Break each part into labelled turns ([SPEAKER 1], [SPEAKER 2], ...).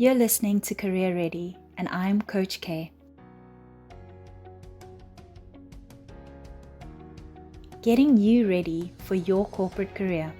[SPEAKER 1] You're listening to Career Ready, and I'm Coach K. Getting you ready for your corporate career.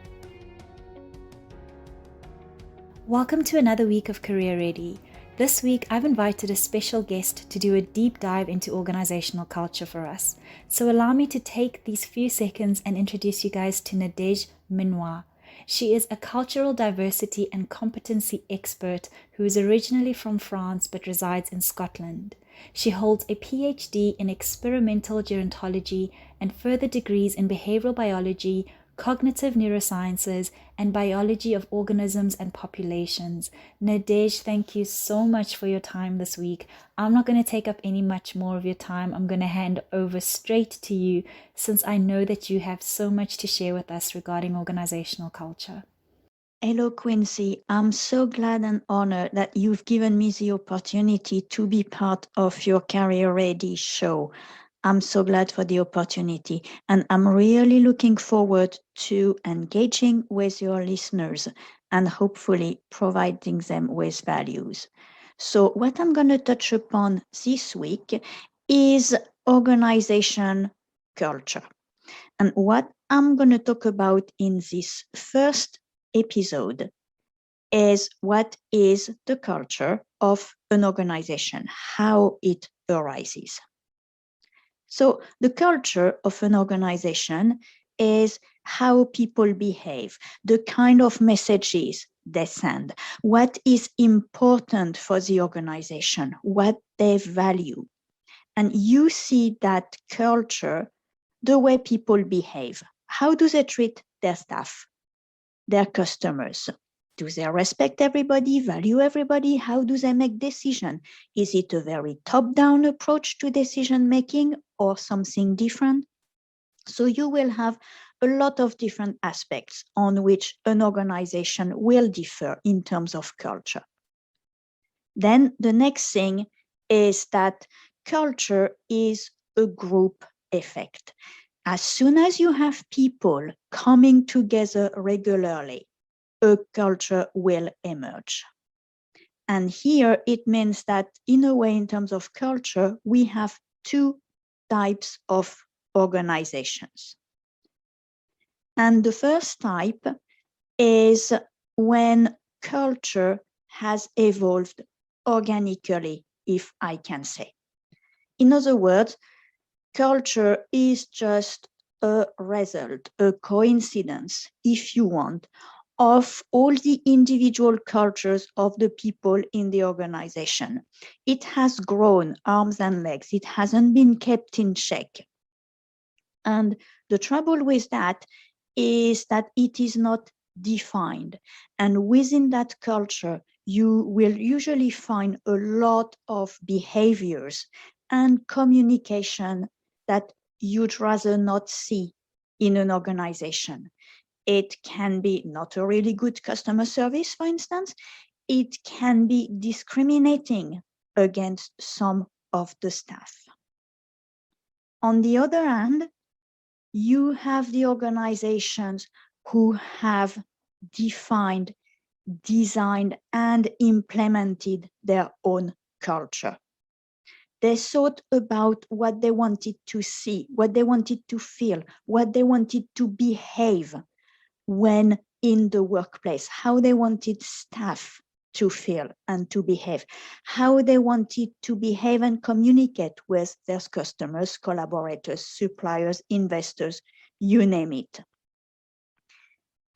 [SPEAKER 1] Welcome to another week of Career Ready. This week, I've invited a special guest to do a deep dive into organizational culture for us. So allow me to take these few seconds and introduce you guys to Nadege Minois. She is a cultural diversity and competency expert who is originally from France but resides in Scotland. She holds a PhD in experimental gerontology and further degrees in behavioral biology, cognitive neurosciences, and biology of organisms and populations. Nadege, thank you so much for your time this week. I'm not going to take up any much more of your time. I'm going to hand over straight to you since I know that you have so much to share with us regarding organizational culture.
[SPEAKER 2] Hello, Quincy. I'm so glad and honored that you've given me the opportunity to be part of your Career Ready show. I'm so glad for the opportunity, and I'm really looking forward to engaging with your listeners and hopefully providing them with values. So what I'm going to touch upon this week is organization culture. And what I'm going to talk about in this first episode is what is the culture of an organization, how it arises. So the culture of an organization is how people behave, the kind of messages they send, what is important for the organization, what they value. And you see that culture, the way people behave. How do they treat their staff, their customers? Do they respect everybody, value everybody? How do they make decisions? Is it a very top-down approach to decision making or something different? So you will have a lot of different aspects on which an organization will differ in terms of culture. Then the next thing is that culture is a group effect. As soon as you have people coming together regularly, a culture will emerge. And here it means that in a way, in terms of culture, we have two types of organizations. And the first type is when culture has evolved organically, if I can say. In other words, culture is just a result, a coincidence, if you want, of all the individual cultures of the people in the organization. It has grown arms and legs. It hasn't been kept in check. And the trouble with that is that it is not defined. And within that culture, you will usually find a lot of behaviors and communication that you'd rather not see in an organization. It can be not a really good customer service, for instance. It can be discriminating against some of the staff. On the other hand, you have the organizations who have defined, designed, and implemented their own culture. They thought about what they wanted to see, what they wanted to feel, what they wanted to behave when in the workplace, how they wanted staff to feel and to behave, how they wanted to behave and communicate with their customers, collaborators, suppliers, investors, you name it.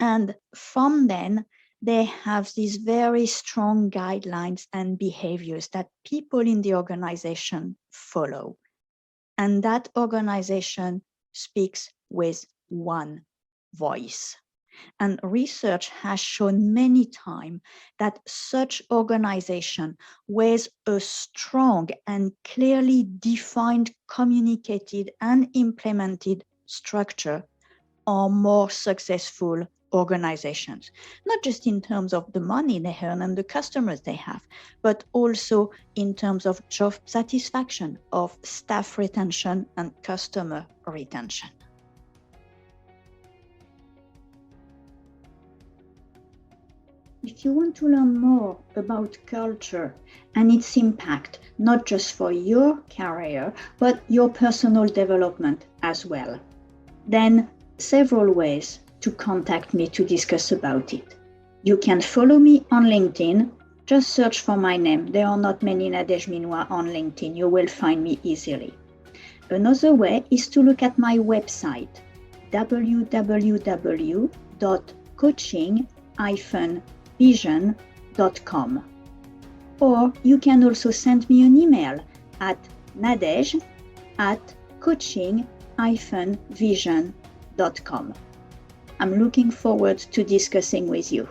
[SPEAKER 2] And from then, they have these very strong guidelines and behaviors that people in the organization follow. And that organization speaks with one voice. And research has shown many times that such organization with a strong and clearly defined, communicated, and implemented structure are more successful organizations, not just in terms of the money they earn and the customers they have, but also in terms of job satisfaction, of staff retention and customer retention. If you want to learn more about culture and its impact, not just for your career, but your personal development as well, then several ways to contact me to discuss about it. You can follow me on LinkedIn. Just search for my name. There are not many Nadege Minois on LinkedIn. You will find me easily. Another way is to look at my website, www.coaching-vision.com. Or you can also send me an email at nadege@coaching-vision.com. I'm looking forward to discussing with you.